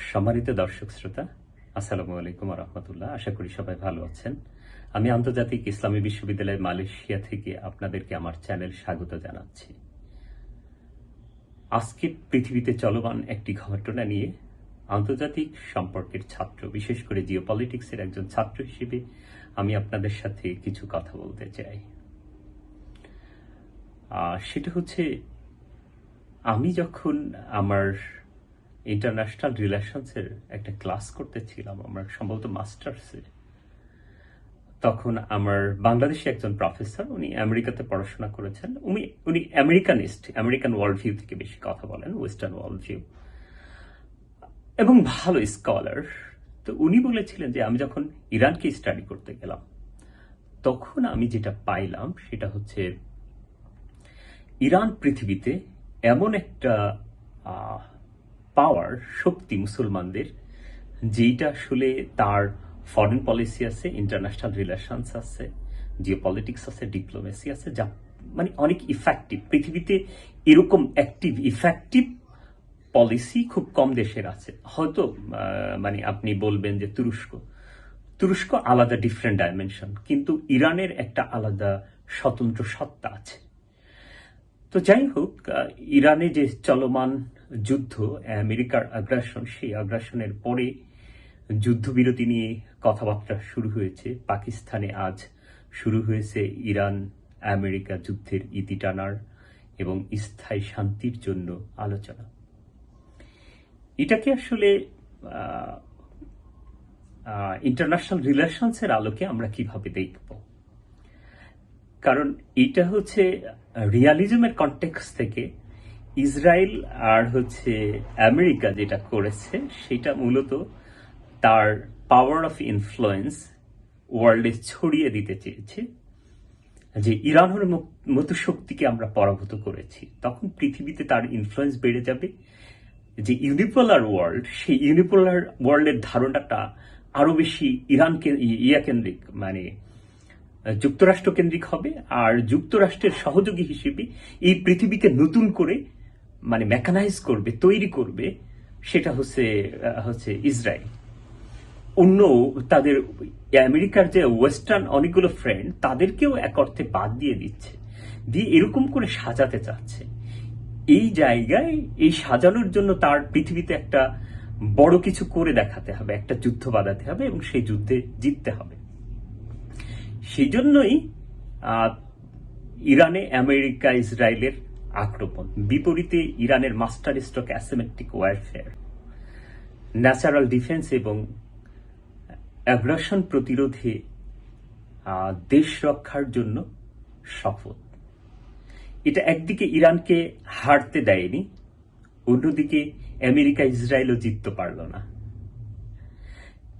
সম্মানিত দর্শক শ্রোতা, আসসালামু আলাইকুম রহমতুল্লাহ। আশা করি সবাই ভালো আছেন। আমি আন্তর্জাতিক ইসলামী বিশ্ববিদ্যালয় মালয়েশিয়া থেকে আপনাদেরকে আমার চ্যানেল স্বাগত জানাচ্ছি। আজকে পৃথিবীতে চলমান একটি ঘটনা নিয়ে আন্তর্জাতিক সম্পর্কের ছাত্র, বিশেষ করে জিওপলিটিক্সের একজন ছাত্র হিসেবে আমি আপনাদের সাথে কিছু কথা বলতে চাই। সেটা হচ্ছে, আমি যখন আমার ইন্টারন্যাশনাল রিলেশনসের একটা ক্লাস করতেছিলাম, আমার সম্ভবত মাস্টার্সে, তখন আমার বাংলাদেশে একজন প্রফেসর, উনি আমেরিকাতে পড়াশোনা করেছেন, উনি আমেরিকানিস্ট, আমেরিকান ওয়ার্ল্ড ভিউ থেকে বেশি কথা বলেন, ওয়েস্টার্ন ওয়ার্ল্ড ভিউ, এবং ভালো স্কলার। তো উনি বলেছিলেন যে আমি যখন ইরানকে স্টাডি করতে গেলাম, তখন আমি যেটা পাইলাম সেটা হচ্ছে, ইরান পৃথিবীতে এমন একটা পাওয়ার, শক্তি মুসলমানদের, যেটা আসলে তার ফরেন পলিসি আছে, ইন্টারন্যাশনাল রিলেশনস আছে, জিওপলিটিক্স আছে, ডিপ্লোমেসি আছে, যা মানে অনেক ইফেক্টিভ। পৃথিবীতে এরকম অ্যাক্টিভ ইফেক্টিভ পলিসি খুব কম দেশের আছে। হয়তো মানে আপনি বলবেন যে তুরস্ক আলাদা, ডিফারেন্ট ডাইমেনশন, কিন্তু ইরানের একটা আলাদা স্বতন্ত্র সত্তা আছে। তো যাই হোক, ইরানে যে চলমান যুদ্ধ, আমেরিকার আগ্রাসন, সেই আগ্রাসনের পরে যুদ্ধবিরতি নিয়ে কথাবার্তা শুরু হয়েছে। পাকিস্তানে আজ শুরু হয়েছে ইরান আমেরিকা যুদ্ধের ইতি টানার এবং স্থায়ী শান্তির জন্য আলোচনা। এটাকে আসলে ইন্টারন্যাশনাল রিলেশনসের আলোকে আমরা কিভাবে দেখব? কারণ এটা হচ্ছে রিয়ালিজমের কনটেক্সট থেকে ইসরায়েল আর হচ্ছে আমেরিকা যেটা করেছে, সেটা মূলত তার পাওয়ার অফ ইনফ্লুয়েন্স ওয়ার্ল্ডে ছড়িয়ে দিতে চেয়েছে যে ইরানের মতো শক্তিকে আমরা পরাভূত করেছি, তখন পৃথিবীতে তার ইনফ্লুয়েন্স বেড়ে যাবে। যে ইউনিপোলার ওয়ার্ল্ড, সেই ইউনিপোলার ওয়ার্ল্ডের ধারণাটা আরো বেশি ইরানকে কেন্দ্রিক, মানে যুক্তরাষ্ট্র কেন্দ্রিক হবে, আর যুক্তরাষ্ট্রের সহযোগী হিসেবে এই পৃথিবীকে নতুন করে মানে মেকানাইজ করবে, তৈরি করবে, সেটা হচ্ছে ইসরায়েল। অন্য তাদের আমেরিকার যে ওয়েস্টার্ন অনেকগুলো ফ্রেন্ড, তাদেরকেও এক অর্থে বাদ দিয়ে দিচ্ছে, দিয়ে এরকম করে সাজাতে চাচ্ছে। এই জায়গায় এই সাজানোর জন্য তার পৃথিবীতে একটা বড় কিছু করে দেখাতে হবে, একটা যুদ্ধ বাঁধাতে হবে এবং সেই যুদ্ধে জিততে হবে। সেই জন্যই ইরানে আমেরিকা ইসরায়েলের আক্রমণ। বিপরীতে ইরানের master stroke asymmetric warfare, natural defence এবং অ্যাগ্রাসন প্রতিরোধে দেশ রক্ষার জন্য শপথ। এটা একদিকে ইরানকে হারতে দেয়নি, অন্যদিকে আমেরিকা ইসরায়েলও জিততে পারল না।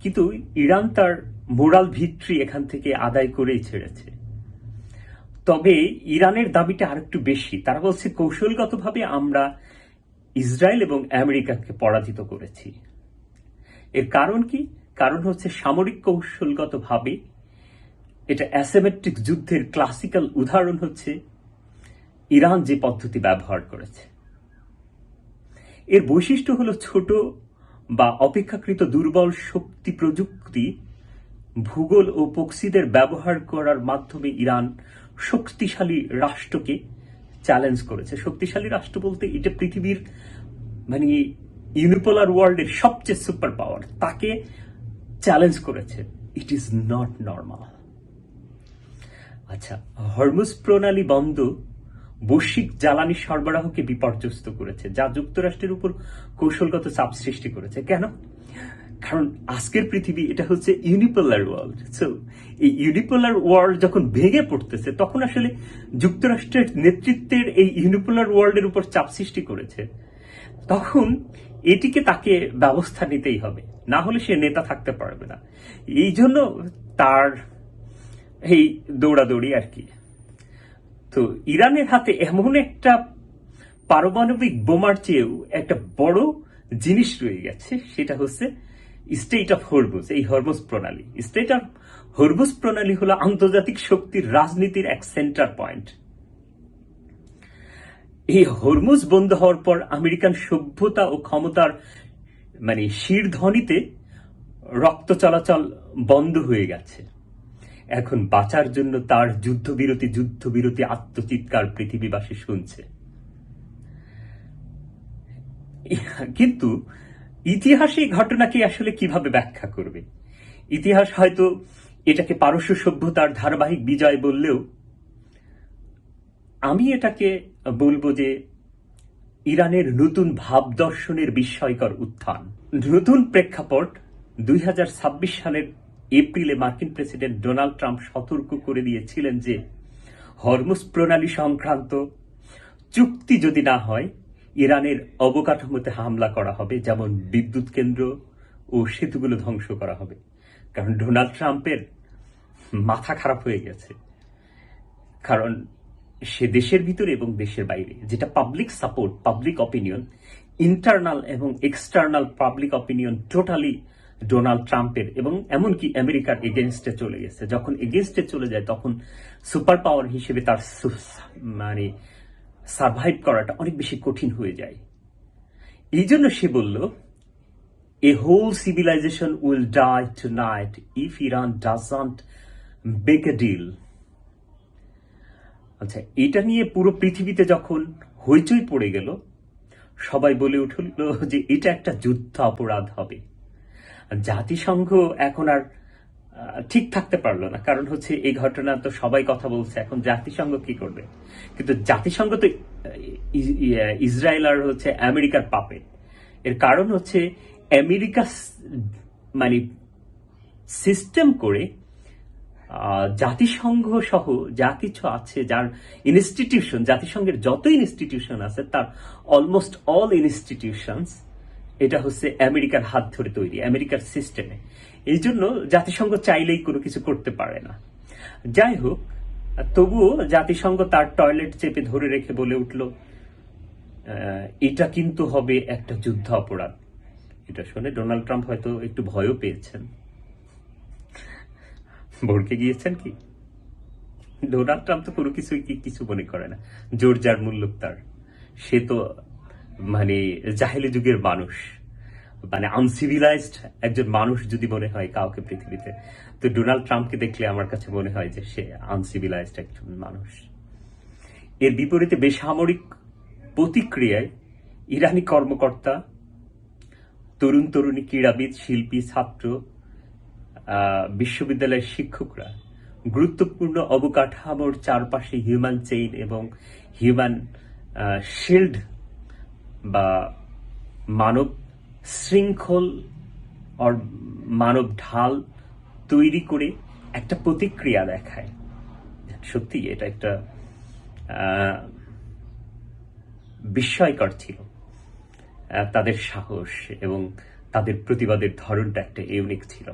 কিন্তু ইরান তার মোরাল ভিক্টরি এখান থেকে আদায় করেই ছেড়েছে। তবে ইরানের দাবিটা আরেকটু বেশি। তারা বলছে, কৌশলগতভাবে আমরা ইসরায়েল এবং আমেরিকাকে পরাজিত করেছি। এর কারণ কি? কারণ হচ্ছে সামরিক কৌশলগতভাবে এটা অ্যাসিমেট্রিক যুদ্ধের ক্লাসিক্যাল উদাহরণ হচ্ছে ইরান যে পদ্ধতি ব্যবহার করেছে। এর বৈশিষ্ট্য হলো ছোট বা অপেক্ষাকৃত দুর্বল শক্তি প্রযুক্তি, ভূগোল ও প্রক্সিদের ব্যবহার করার মাধ্যমে ইরান শক্তিশালী রাষ্ট্রকে চ্যালেঞ্জ করেছে। শক্তিশালী রাষ্ট্র বলতে এটা পৃথিবীর মানে ইউনিপোলার ওয়ার্ল্ডের সবচেয়ে সুপার পাওয়ার, তাকে চ্যালেঞ্জ করেছে। It is not normal. আচ্ছা, হরমুজ প্রণালী বন্ধ বৈশ্বিক জ্বালানি সরবরাহকে বিপর্যস্ত করেছে, যা যুক্তরাষ্ট্রের উপর কৌশলগত চাপ সৃষ্টি করেছে। কেন? কারণ আজকের পৃথিবী এটা হচ্ছে ইউনিপোলার ওয়ার্ল্ড। সো এই ইউনিপোলার ওয়ার্ল্ড যখন ভেঙে পড়তেছে, তখন আসলে যুক্তরাষ্ট্রের নেতৃত্বের এই ইউনিপোলার ওয়ার্ল্ডের উপর চাপ সৃষ্টি করেছে। তখন এটিকে তাকে ব্যবস্থা নিতেই হবে, না হলে সে নেতা থাকতে পারবে না। এই জন্য তার এই দৌড়াদৌড়ি আর কি। তো ইরানের হাতে এমন একটা পারমাণবিক বোমার চেয়েও একটা বড় জিনিস রয়ে গেছে, সেটা হচ্ছে স্টেট অফ হরমুজ। এই হরমুজ প্রণালী, স্টেট অফ হরমুজ প্রণালী হলো আন্তর্জাতিক শক্তির রাজনীতির এক সেন্টার পয়েন্ট। এই হরমুজ বন্ধ হওয়ার পর আমেরিকান সভ্যতা ও ক্ষমতার মানে শিরধ্বনিতে রক্ত চলাচল বন্ধ হয়ে গেছে। এখন বাঁচার জন্য তার যুদ্ধবিরতি আত্মচিৎকার পৃথিবীবাসী শুনছে। কিন্তু ইতিহাস এই ঘটনাকে আসলে কিভাবে ব্যাখ্যা করবে? ইতিহাস হয়তো এটাকে পারস্য সভ্যতার ধারাবাহিক বিজয় বললেও আমি এটাকে বলবো যে ইরানের নতুন ভাবদর্শনের বিস্ময়কর উত্থান। নতুন প্রেক্ষাপট 2026 সালের এপ্রিলে মার্কিন প্রেসিডেন্ট ডোনাল্ড ট্রাম্প সতর্ক করে দিয়েছিলেন যে হরমুজ প্রণালী সংক্রান্ত চুক্তি যদি না হয় ইরানের অবকাঠামোতে হামলা করা হবে, যেমন বিদ্যুৎ কেন্দ্র ও সেতুগুলো ধ্বংস করা হবে। কারণ ডোনাল্ড ট্রাম্পের মাথা খারাপ হয়ে গেছে, কারণ সে দেশের ভিতরে এবং দেশের বাইরে যেটা public support, public opinion, internal এবং external public opinion totally Donald ট্রাম্পের এবং এমনকি আমেরিকার এগেনস্টে চলে গেছে। যখন এগেনস্টে চলে যায় তখন সুপার পাওয়ার হিসেবে তার মানে সার্ভাইভ করাটা অনেক বেশি কঠিন হয়ে যায়। এই জন্য সে বলল, a whole civilisation will die tonight if Iran doesn't make a deal. আচ্ছা, এটা নিয়ে পুরো পৃথিবীতে যখন হইচই পড়ে গেল, সবাই বলে উঠল যে এটা একটা যুদ্ধ অপরাধ হবে। জাতিসংঘ এখন আর ঠিক থাকতে পারলো না, কারণ হচ্ছে এই ঘটনা তো সবাই কথা বলছে, এখন জাতিসংঘ কি করবে? কিন্তু জাতিসংঘ তো ইসরায়েল আর হচ্ছে আমেরিকার পাপে। এর কারণ হচ্ছে আমেরিকা মানে সিস্টেম করে জাতিসংঘ সহ যা কিছু আছে, যার ইনস্টিটিউশন, জাতিসংঘের যত ইনস্টিটিউশন আছে তার অলমোস্ট অল ইনস্টিটিউশনস এটা হচ্ছে আমেরিকার হাত ধরে তৈরি, আমেরিকার সিস্টেমে। এই জন্য জাতিসংঘ চাইলেই কোনো কিছু করতে পারে না। যাই হোক, তবুও জাতিসংঘ তার টয়লেট চেপে ধরে রেখে বলে উঠল, এটা কিন্তু হবে একটা যুদ্ধ অপরাধ। এটা শুনে ডোনাল্ড ট্রাম্প হয়তো একটু ভয়ও পেয়েছেন, ভড়কে গিয়েছেন কি। ডোনাল্ড ট্রাম্প তো কোনো কিছু মনে করে না, জোর যার মূল্য তার। সে তো মানে জাহেলি যুগের মানুষ, মানে আনসিভিলাইজড একজন মানুষ যদি মনে হয় কাউকে পৃথিবীতে, তো ডোনাল্ড ট্রাম্পকে দেখলে আমার কাছে মনে হয় যে সে আনসিভিলাইজড একজন মানুষ। এর বিপরীতে বেসামরিক প্রতিক্রিয়ায় ইরানি কর্মকর্তা, তরুণী, ক্রীড়াবিদ, শিল্পী, ছাত্র, বিশ্ববিদ্যালয়ের শিক্ষকরা গুরুত্বপূর্ণ অবকাঠামোর চারপাশে হিউম্যান চেইন এবং হিউম্যান শিল্ড বা মানব শৃঙ্খল আর মানব ঢাল তৈরি করে একটা প্রতিক্রিয়া দেখায়। সত্যি এটা একটা বিস্ময়কর ছিল। তাদের সাহস এবং তাদের প্রতিবাদের ধরনটা একটা ইউনিক ছিল।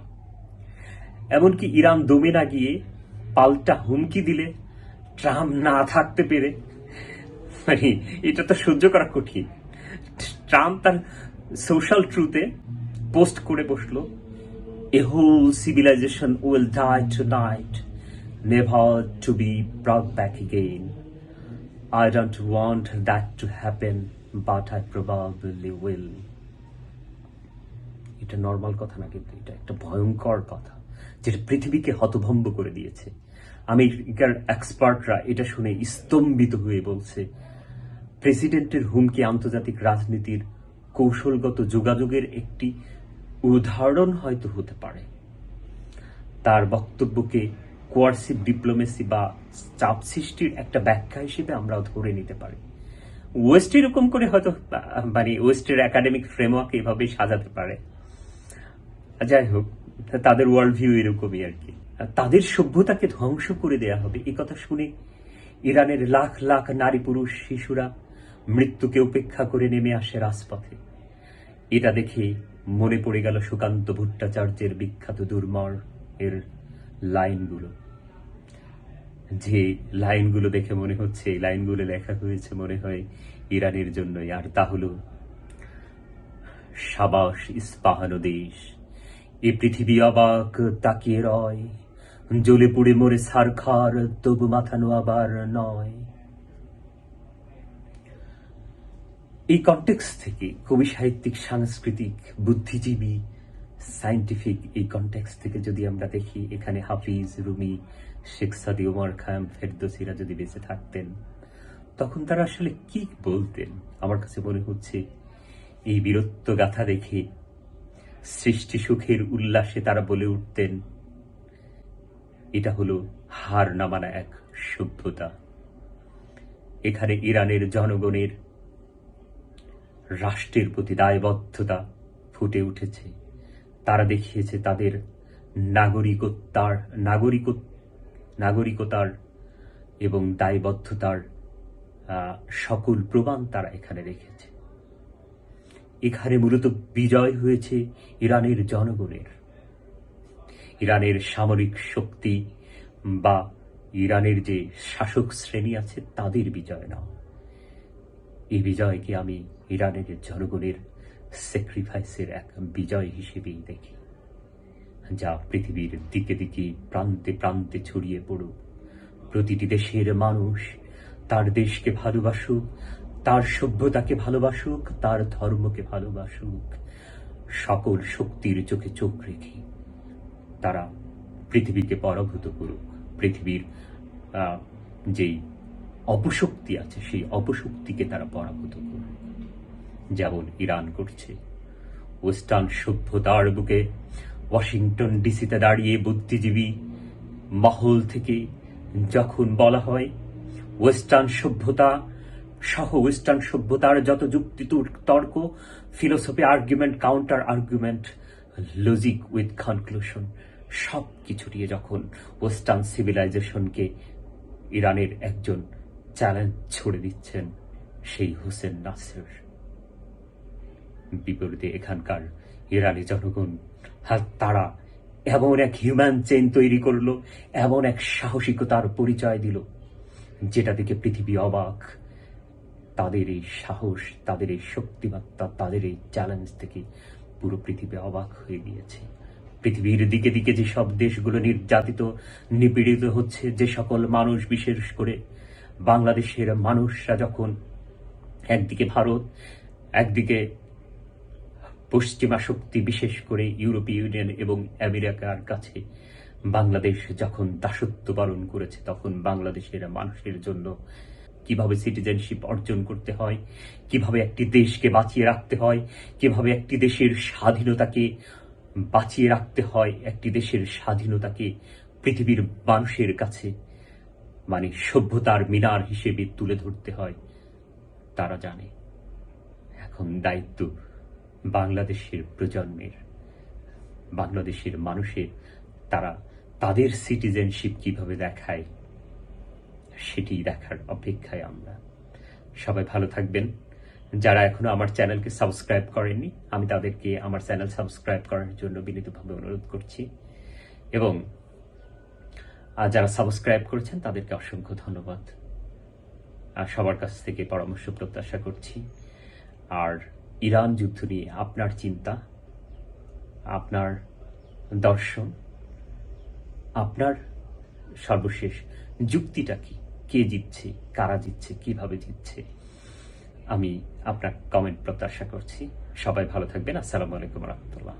এমনকি ইরান দমে না গিয়ে পাল্টা হুমকি দিলে ট্রাম্প না থাকতে পেরে, মানে এটা তো সহ্য করা কঠিন। ট্রাম্প তার সোশ্যাল ট্রুথে পোস্ট করে বসলো, a whole civilisation will die tonight, never to be brought back again. I don't want that to happen, but I probably will. এটা নর্মাল কথা না, কিন্তু এটা একটা ভয়ঙ্কর কথা যেটা পৃথিবীকে হতভম্ব করে দিয়েছে। আমেরিকার এক্সপার্টরা এটা শুনে স্তম্ভিত হয়ে বলছে, প্রেসিডেন্টের হুমকি আন্তর্জাতিক রাজনীতির কৌশলগত যোগাযোগের একটি উদাহরণ হয়তো হতে পারে। তার বক্তব্যকে কোয়ার্সিভ ডিপ্লোমেসি বা চাপ সৃষ্টির একটা ব্যাখ্যা হিসেবে আমরাও ধরে নিতে পারি। ওয়েস্ট এরকম করে হয়তো মানে ওয়েস্টের একাডেমিক ফ্রেমওয়ার্ক এভাবেই সাজাতে পারে। যাই হোক, তাদের ওয়ার্ল্ড ভিউ এরকমই আর কি। তাদের সভ্যতাকে ধ্বংস করে দেয়া হবে এই কথা শুনে ইরানের লাখ লাখ নারী পুরুষ শিশুরা মৃত্যুকে উপেক্ষা করে নেমে আসে রাজপথে। এটা দেখে মনে পড়ে গেল সুকান্ত ভট্টাচার্যের বিখ্যাত দুর্মর এর লাইনগুলো, যে লাইনগুলো দেখে মনে হচ্ছে এই লাইনগুলো লেখা হয়েছে মনে হয় ইরানের জন্যই। আর তা হলো, সাবাস ইস্পাহানো দেশ, এ পৃথিবী অবাক তাকিয়ে রয়, জ্বলে পুড়ে মরে ছারখার তবু মাথা নোয়াবার নয়। এই কনটেক্সট থেকে কবি, সাহিত্যিক, সাংস্কৃতিক, বুদ্ধিজীবী, সায়েন্টিফিক এই কনটেক্সট থেকে যদি আমরা দেখি, এখানে হাফিজ, রুমি, শেখ সাদি, ওমর খায়াম, ফেরদৌসিরা যদি বেঁচে থাকতেন, তখন তারা আসলে কি বলতেন? আমার কাছে মনে হচ্ছে এই বীরত্ব গাথা দেখে সৃষ্টি সুখের উল্লাসে তারা বলে উঠতেন, এটা হলো হার না মানা এক সভ্যতা। এখানে ইরানের জনগণের রাষ্ট্রের প্রতি দায়বদ্ধতা ফুটে উঠেছে। তারা দেখিয়েছে তাদের নাগরিকতার এবং দায়বদ্ধতার সকল প্রমাণ তারা এখানে রেখেছে। এখানে মূলত বিজয় হয়েছে ইরানের জনগণের। ইরানের সামরিক শক্তি বা ইরানের যে শাসক শ্রেণী আছে তাদের বিজয় না। এই বিজয়কে আমি ইরানের জনগণের স্যাক্রিফাইসের এক বিজয় হিসেবেই দেখি, যা পৃথিবীর দিকে দিকে, প্রান্তে প্রান্তে ছড়িয়ে পড়ুক। প্রতিটি দেশের মানুষ তার দেশকে ভালোবাসুক, তার সভ্যতাকে ভালোবাসুক, তার ধর্মকে ভালোবাসুক। সকল শক্তির চোখে চোখ রেখে তারা পৃথিবীকে পরাভূত করুক। পৃথিবীর যেই অপশক্তি আছে সেই অপশক্তিকে তারা পরাভূত করুক, যেমন ইরান করছে। ওয়েস্টার্ন সভ্যতার বুকে ওয়াশিংটন ডিসিতে দাঁড়িয়ে বুদ্ধিজীবী মহল থেকে যখন বলা হয় ওয়েস্টার্ন সভ্যতা সহ ওয়েস্টার্ন সভ্যতার যত যুক্তি তর্ক, philosophy, argument, counter argument, logic with conclusion, সব কিছু নিয়ে যখন ওয়েস্টার্ন সিভিলাইজেশনকে ইরানের একজন চ্যালেঞ্জ ছড়ে দিচ্ছেন, সেই হোসেন নাসের। বিপরীতে এখানকার ইরানি জনগণ তারা এমন এক হিউম্যান চেইন তৈরি করলো, এমন এক সাহসিকতার পরিচয় দিল, যেটা থেকে পৃথিবী অবাক। তাদের এই সাহস, তাদের এই শক্তিমত্তা, তাদের এই চ্যালেঞ্জ থেকে পুরো পৃথিবী অবাক হয়ে গিয়েছে। পৃথিবীর দিকে দিকে যেসব দেশগুলো নির্যাতিত, নিপীড়িত হচ্ছে, যে সকল মানুষ, বিশেষ করে বাংলাদেশের মানুষরা যখন একদিকে ভারত, একদিকে পশ্চিমা শক্তি, বিশেষ করে ইউরোপীয় ইউনিয়ন এবং আমেরিকার কাছে বাংলাদেশ যখন দাসত্ব পালন করেছে, তখন বাংলাদেশের মানুষের জন্য কিভাবে সিটিজেনশিপ অর্জন করতে হয়, কিভাবে একটি দেশকে বাঁচিয়ে রাখতে হয়, কিভাবে একটি দেশের স্বাধীনতাকে বাঁচিয়ে রাখতে হয়, একটি দেশের স্বাধীনতাকে পৃথিবীর মানুষের কাছে মানে সভ্যতার মিনার হিসেবে তুলে ধরতে হয়, তারা জানে। এখন দায়িত্ব বাংলাদেশের প্রজন্মের, বাংলাদেশের মানুষের, তারা তাদের সিটিজেনশিপ কিভাবে দেখায় সেটি দেখার অপেক্ষায় আমরা। সবাই ভালো থাকবেন। যারা এখনো আমার চ্যানেলকে সাবস্ক্রাইব করেননি, আমি তাদেরকে আমার চ্যানেল সাবস্ক্রাইব করার জন্য বিনীতভাবে অনুরোধ করছি, এবং যারা সাবস্ক্রাইব করেছেন তাদেরকে অসংখ্য ধন্যবাদ। সবার কাছ থেকে পরামর্শ প্রত্যাশা করছি। আর ইরান যুদ্ধ নিয়ে আপনার চিন্তা, আপনার দর্শন, আপনার সর্বশেষ যুক্তিটা কি? কে জিতছে, কারা জিতছে, কিভাবে জিতছে? আমি আপনার কমেন্ট প্রত্যাশা করছি। সবাই ভালো থাকবেন। আসসালামু আলাইকুম রহমতুল্লাহ।